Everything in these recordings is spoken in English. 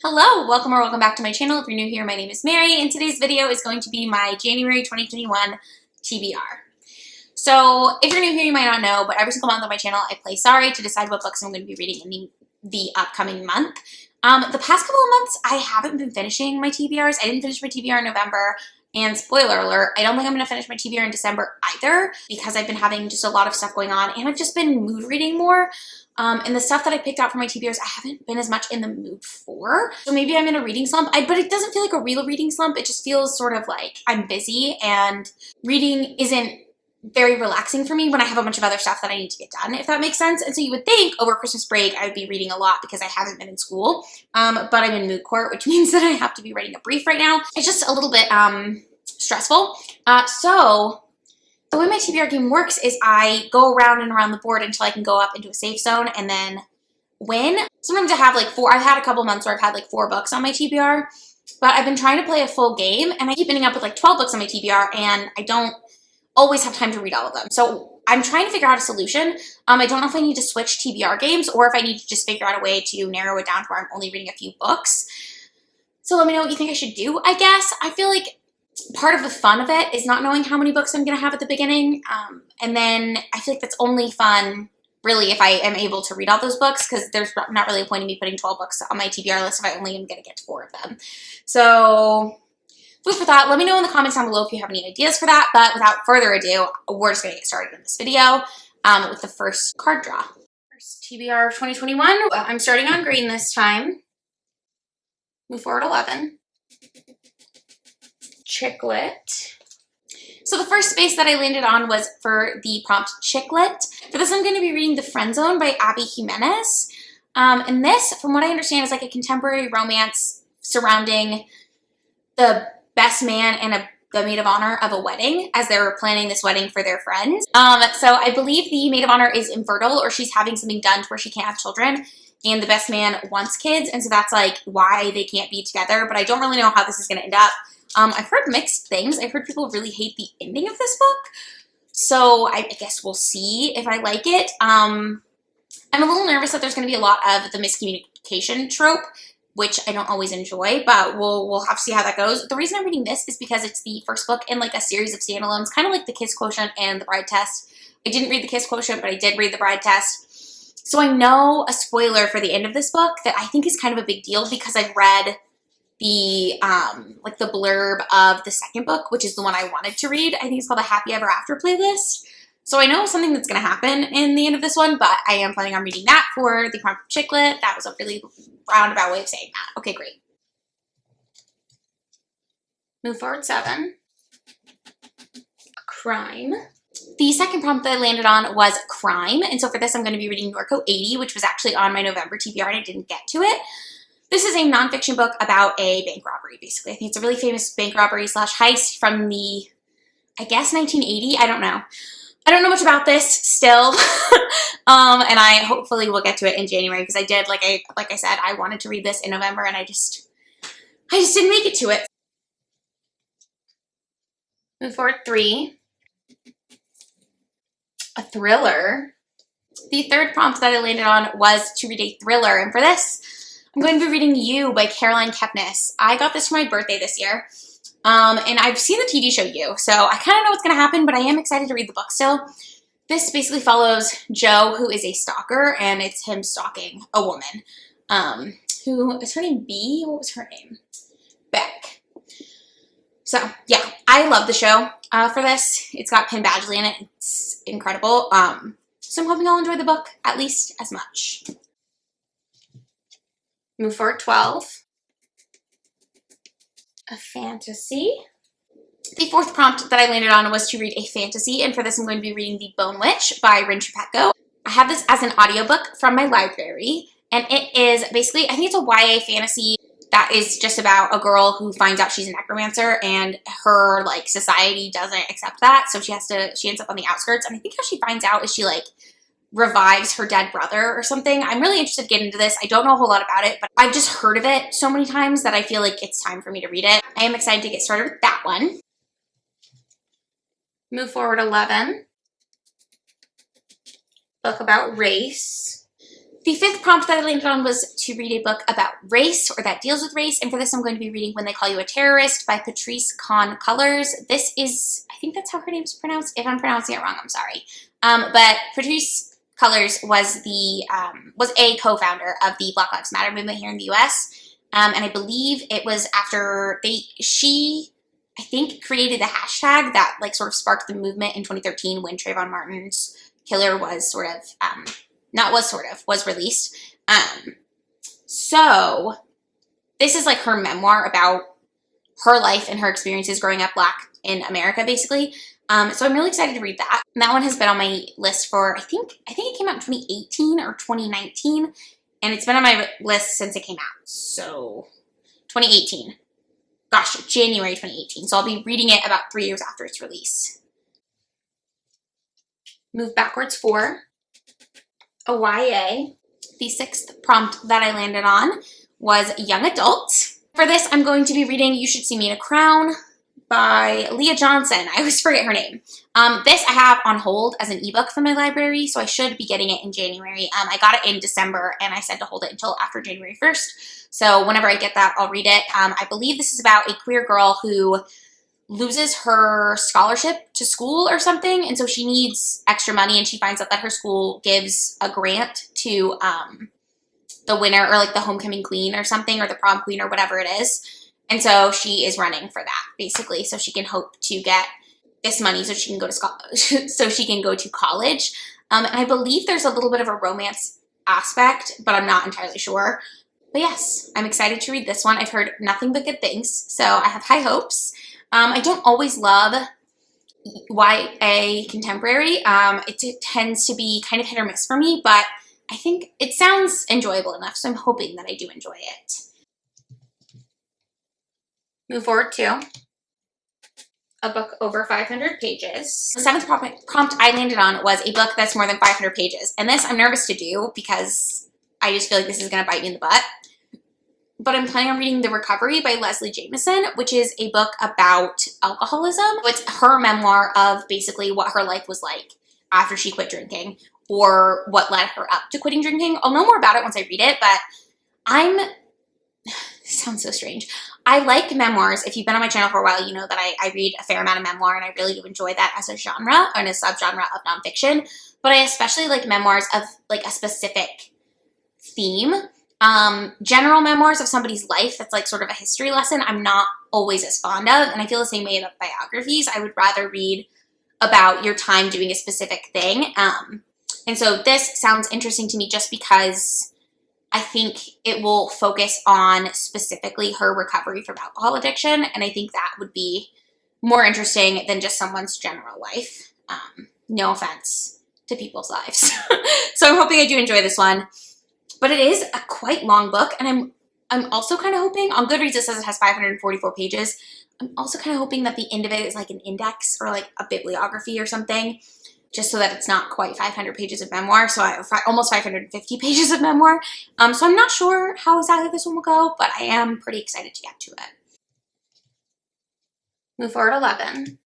Hello, welcome back to my channel. If you're new here, my name is Mary, and today's video is going to be my January 2021 TBR. So, if you're new here, you might not know, but every single month on my channel, I play Sorry to decide what books I'm going to be reading in the upcoming month. The past couple of months, I haven't been finishing my TBRs. I didn't finish my TBR in November, and spoiler alert, I don't think I'm going to finish my TBR in December either, because I've been having just a lot of stuff going on, and I've just been mood reading more. And the stuff that I picked out for my TBRs, I haven't been as much in the mood for. So maybe I'm in a reading slump, but it doesn't feel like a real reading slump. It just feels sort of like I'm busy and reading isn't very relaxing for me when I have a bunch of other stuff that I need to get done, if that makes sense. And so you would think over Christmas break, I would be reading a lot because I haven't been in school, but I'm in mood court, which means that I have to be writing a brief right now. It's just a little bit stressful. So the way my TBR game works is I go around and around the board until I can go up into a safe zone and then win. Sometimes I have like I've had a couple months where I've had like 4 books on my TBR, but I've been trying to play a full game and I keep ending up with like 12 books on my TBR and I don't always have time to read all of them. So I'm trying to figure out a solution. I don't know if I need to switch TBR games or if I need to just figure out a way to narrow it down to where I'm only reading a few books. So let me know what you think I should do, I guess. I feel like part of the fun of it is not knowing how many books I'm going to have at the beginning. And then I feel like that's only fun, really, if I am able to read all those books, because there's not really a point in me putting 12 books on my TBR list if I only am going to get to 4 of them. So food for thought. Let me know in the comments down below if you have any ideas for that. But without further ado, we're just going to get started in this video with the first card draw. First TBR of 2021. I'm starting on green this time. Move forward 11. Chiclet. So the first space that I landed on was for the prompt Chiclet. For this, I'm going to be reading The Friend Zone by Abby Jimenez. And this, from what I understand, is like a contemporary romance surrounding the best man and the maid of honor of a wedding as they were planning this wedding for their friends. So I believe the maid of honor is infertile, or she's having something done to where she can't have children, and the best man wants kids, and so that's like why they can't be together, but I don't really know how this is going to end up. I've heard mixed things. I've heard people really hate the ending of this book, so I guess we'll see if I like it. I'm a little nervous that there's going to be a lot of the miscommunication trope, which I don't always enjoy, but we'll have to see how that goes. The reason I'm reading this is because it's the first book in like a series of standalones, kind of like The Kiss Quotient and The Bride Test. I didn't read The Kiss Quotient, but I did read The Bride Test. So I know a spoiler for the end of this book that I think is kind of a big deal because I've read the like the blurb of the second book, which is the one I wanted to read. I think it's called the Happy Ever After playlist. So I know something that's going to happen in the end of this one, but I am planning on reading that for the prompt Chiclet. That was a really roundabout way of saying that. Okay, great. Move forward 7. Crime. The second prompt that I landed on was crime, and so for this I'm going to be reading Norco 80, which was actually on my November TBR and I didn't get to it. This is a nonfiction book about a bank robbery, basically. I think it's a really famous bank robbery / heist from the, I guess, 1980. I don't know. I don't know much about this still, and I hopefully will get to it in January because I did, like I said, I wanted to read this in November and I just didn't make it to it. Move forward 3. A thriller. The third prompt that I landed on was to read a thriller, and for this, I'm going to be reading You by Caroline Kepnes. I got this for my birthday this year, and I've seen the TV show You, so I kind of know what's going to happen, but I am excited to read the book still. This basically follows Joe, who is a stalker, and it's him stalking a woman. Who is her name? B? What was her name? Beck. So, yeah, I love the show for this. It's got Penn Badgley in it. It's incredible. So I'm hoping you'll enjoy the book at least as much. Move forward 12. A fantasy. The fourth prompt that I landed on was to read a fantasy, and for this I'm going to be reading The Bone Witch by Rin Trepetko. I have this as an audiobook from my library, and it is basically, I think it's a YA fantasy that is just about a girl who finds out she's a necromancer, and her, like, society doesn't accept that, so she ends up on the outskirts, and I think how she finds out is she, like, revives her dead brother or something. I'm really interested to get into this. I don't know a whole lot about it, but I've just heard of it so many times that I feel like it's time for me to read it. I am excited to get started with that one. Move forward 11. Book about race. The fifth prompt that I landed on was to read a book about race, or that deals with race, and for this I'm going to be reading When They Call You a Terrorist by Patrice Kahn-Cullors. This is, I think that's how her name is pronounced. If I'm pronouncing it wrong, I'm sorry. But Patrice Cullors was a co-founder of the Black Lives Matter movement here in the US, and I believe it was after she I think created the hashtag that like sort of sparked the movement in 2013 when Trayvon Martin's killer was was released. So this is like her memoir about her life and her experiences growing up Black in America, basically. So I'm really excited to read that. And that one has been on my list for, I think it came out in 2018 or 2019, and it's been on my list since it came out. So 2018. Gosh, January 2018. So I'll be reading it about 3 years after its release. Move backwards 4. A YA. The sixth prompt that I landed on was young adult. For this, I'm going to be reading You Should See Me in a Crown by Leah Johnson. I always forget her name. This I have on hold as an ebook from my library, so I should be getting it in January. I got it in December, and I said to hold it until after January 1st. So whenever I get that, I'll read it. I believe this is about a queer girl who loses her scholarship to school or something, and so she needs extra money, and she finds out that her school gives a grant to the winner, or like the homecoming queen or something, or the prom queen or whatever it is. And so she is running for that, basically, so she can hope to get this money so she can go to college. And I believe there's a little bit of a romance aspect, but I'm not entirely sure. But yes, I'm excited to read this one. I've heard nothing but good things, so I have high hopes. I don't always love YA contemporary. It tends to be kind of hit or miss for me, but I think it sounds enjoyable enough, so I'm hoping that I do enjoy it. Move forward to a book over 500 pages. The seventh prompt I landed on was a book that's more than 500 pages, and this I'm nervous to do because I just feel like this is going to bite me in the butt. But I'm planning on reading The Recovery by Leslie Jamison, which is a book about alcoholism. It's her memoir of basically what her life was like after she quit drinking, or what led her up to quitting drinking. I'll know more about it once I read it, but this sounds so strange. I like memoirs. If you've been on my channel for a while, you know that I read a fair amount of memoir, and I really do enjoy that as a genre and a subgenre of nonfiction. But I especially like memoirs of like a specific theme. General memoirs of somebody's life that's like sort of a history lesson, I'm not always as fond of, and I feel the same way about biographies. I would rather read about your time doing a specific thing. And so this sounds interesting to me just because I think it will focus on specifically her recovery from alcohol addiction, and I think that would be more interesting than just someone's general life. No offense to people's lives. So I'm hoping I do enjoy this one. But it is a quite long book, and I'm also kind of hoping, on Goodreads it says it has 544 pages. I'm also kind of hoping that the end of it is like an index or like a bibliography or something, just so that it's not quite 500 pages of memoir. So I have almost 550 pages of memoir. So I'm not sure how exactly this one will go, but I am pretty excited to get to it. Move forward 11.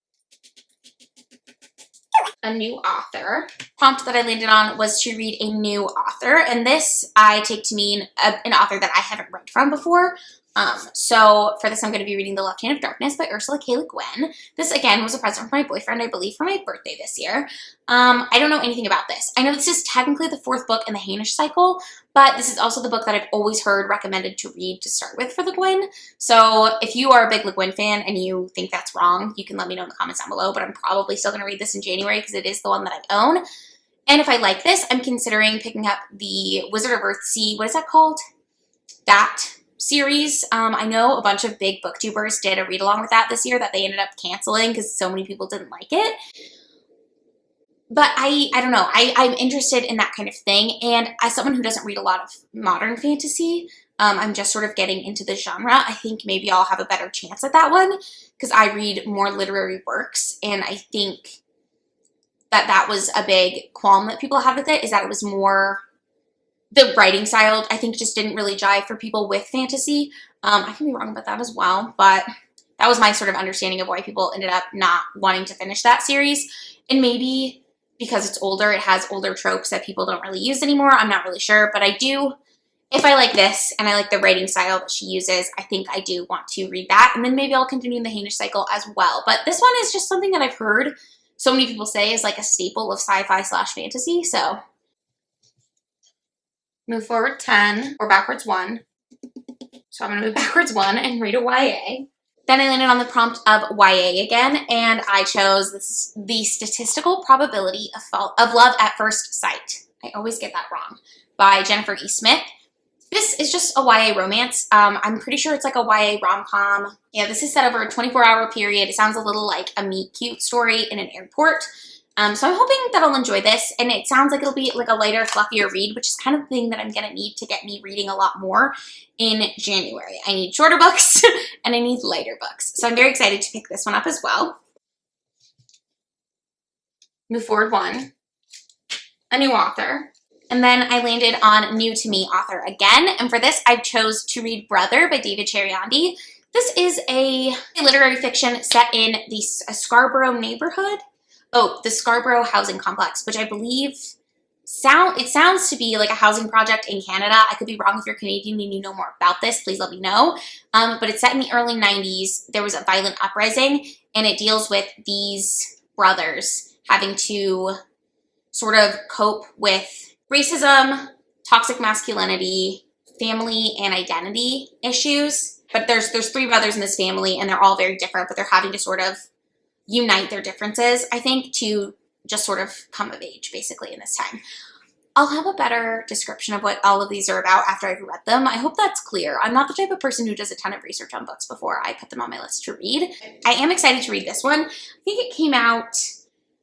A new author. Prompt that I landed on was to read a new author, and this I take to mean an author that I haven't read from before. So for this I'm going to be reading The Left Hand of Darkness by Ursula K. Le Guin. This again was a present from my boyfriend, I believe, for my birthday this year. I don't know anything about this. I know this is technically the fourth book in the Hainish cycle, but this is also the book that I've always heard recommended to read to start with for Le Guin. So if you are a big Le Guin fan and you think that's wrong, you can let me know in the comments down below, but I'm probably still going to read this in January because it is the one that I own. And if I like this, I'm considering picking up the Wizard of Earthsea, what is that called? That series. I know a bunch of big booktubers did a read along with that this year that they ended up canceling because so many people didn't like it. But I don't know. I'm interested in that kind of thing, and as someone who doesn't read a lot of modern fantasy, I'm just sort of getting into the genre. I think maybe I'll have a better chance at that one because I read more literary works, and I think that was a big qualm that people had with it, is that it was more, the writing style, I think, just didn't really jive for people with fantasy. I can be wrong about that as well, but that was my sort of understanding of why people ended up not wanting to finish that series. And maybe because it's older, it has older tropes that people don't really use anymore. I'm not really sure, but I do, if I like this and I like the writing style that she uses, I think I do want to read that. And then maybe I'll continue the Hainish cycle as well. But this one is just something that I've heard so many people say is like a staple of sci-fi / fantasy. So move forward 10 or backwards 1. So I'm going to move backwards 1 and read a YA. Then I landed on the prompt of YA again, and I chose The Statistical Probability of Love at First Sight. I always get that wrong. By Jennifer E. Smith. This is just a YA romance. I'm pretty sure it's like a YA rom-com. Yeah, this is set over a 24-hour period. It sounds a little like a meet-cute story in an airport. So I'm hoping that I'll enjoy this, and it sounds like it'll be like a lighter, fluffier read, which is kind of the thing that I'm going to need to get me reading a lot more in January. I need shorter books, and I need lighter books. So I'm very excited to pick this one up as well. Move forward 1. A new author. And then I landed on new to me author again. And for this, I chose to read Brother by David Cheriandi. This is a literary fiction set in the Scarborough neighborhood. Oh, the Scarborough housing complex, which I believe it sounds to be like a housing project in Canada. I could be wrong. If you're Canadian and you know more about this, please let me know. But it's set in the early 90s. There was a violent uprising, and it deals with these brothers having to sort of cope with racism, toxic masculinity, family, and identity issues. But there's 3 brothers in this family, and they're all very different, but they're having to sort of unite their differences, I think, to just sort of come of age, basically, in this time. I'll have a better description of what all of these are about after I've read them. I hope that's clear. I'm not the type of person who does a ton of research on books before I put them on my list to read. I am excited to read this one. I think it came out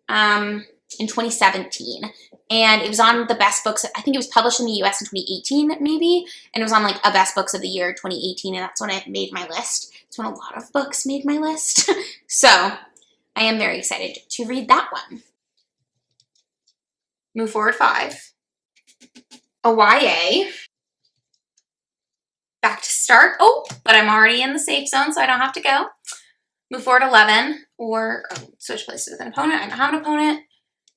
in 2017, and it was on the best books. I think it was published in the US in 2018, maybe, and it was on like a best books of the year 2018, and that's when it made my list. It's when a lot of books made my list. So I am very excited to read that one. Move forward 5. A YA. Back to start. Oh, but I'm already in the safe zone, so I don't have to go. Move forward 11, or switch places with an opponent. I don't have an opponent.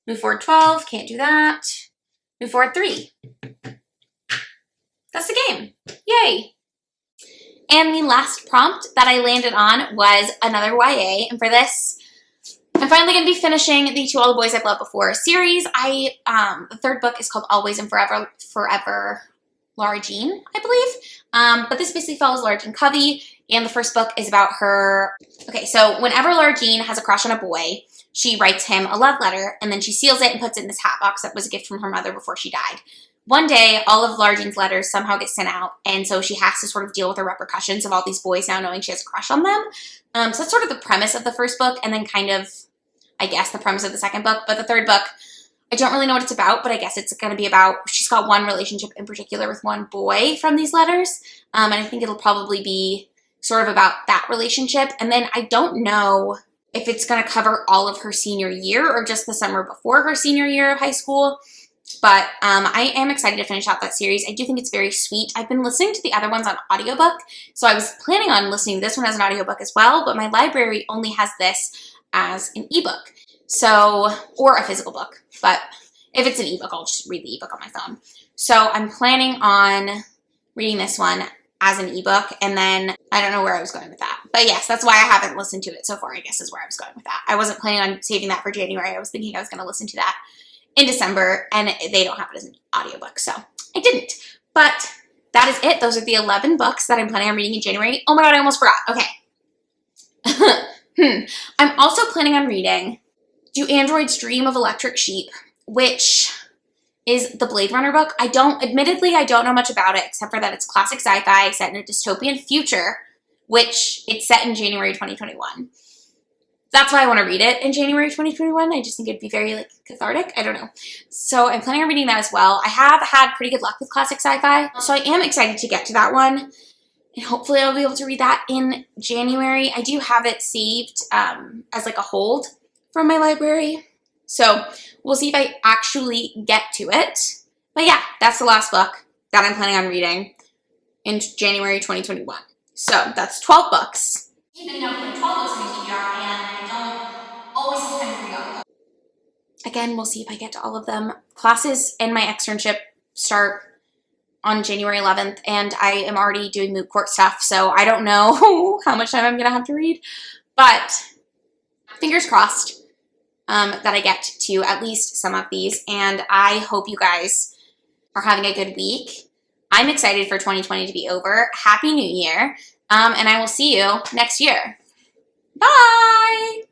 Move forward 12, can't do that. Move forward 3. That's the game. Yay. And the last prompt that I landed on was another YA, and for this, I'm finally going to be finishing the To All the Boys I've Loved Before series. The 3rd book is called Always and Forever Laura Jean, I believe. But this basically follows Laura Jean Covey, and the 1st book is about her. Okay, so whenever Laura Jean has a crush on a boy, she writes him a love letter, and then she seals it and puts it in this hat box that was a gift from her mother before she died. One day, all of Laura Jean's letters somehow get sent out, and so she has to sort of deal with the repercussions of all these boys now knowing she has a crush on them. So that's sort of the premise of the 1st book, and then kind of, I guess, the premise of the 2nd book. But the 3rd book, I don't really know what it's about, but I guess it's going to be about, she's got one relationship in particular with one boy from these letters, and I think it'll probably be sort of about that relationship. And then I don't know if it's going to cover all of her senior year or just the summer before her senior year of high school. But I am excited to finish out that series. I do think it's very sweet. I've been listening to the other ones on audiobook, so I was planning on listening to this one as an audiobook as well, but my library only has this as an ebook, so, or a physical book. But if it's an ebook, I'll just read the ebook on my phone. So I'm planning on reading this one as an ebook, and then I don't know where I was going with that. But yes, that's why I haven't listened to it so far, I guess is where I was going with that. I wasn't planning on saving that for January. I was thinking I was going to listen to that in December, and they don't have it as an audiobook, so I didn't. But that is it. Those are the 11 books that I'm planning on reading in January. Oh my god, I almost forgot. Okay. I'm also planning on reading Do Androids Dream of Electric Sheep, which is the Blade Runner book. Admittedly, I don't know much about it, except for that it's classic sci-fi set in a dystopian future, which it's set in January 2021. That's why I want to read it in January 2021. I just think it'd be very, like, cathartic. I don't know. So I'm planning on reading that as well. I have had pretty good luck with classic sci-fi, so I am excited to get to that one. And hopefully I'll be able to read that in January. I do have it saved as, like, a hold from my library. So we'll see if I actually get to it. But yeah, that's the last book that I'm planning on reading in January 2021. So that's 12 books. You know, put 12 books in a TBR, and I don't always have time to read all of them. again, we'll see if I get to all of them. Classes and my externship start on January 11th, and I am already doing moot court stuff, so I don't know how much time I'm going to have to read, but fingers crossed that I get to at least some of these, and I hope you guys are having a good week. I'm excited for 2020 to be over. Happy New Year, and I will see you next year. Bye!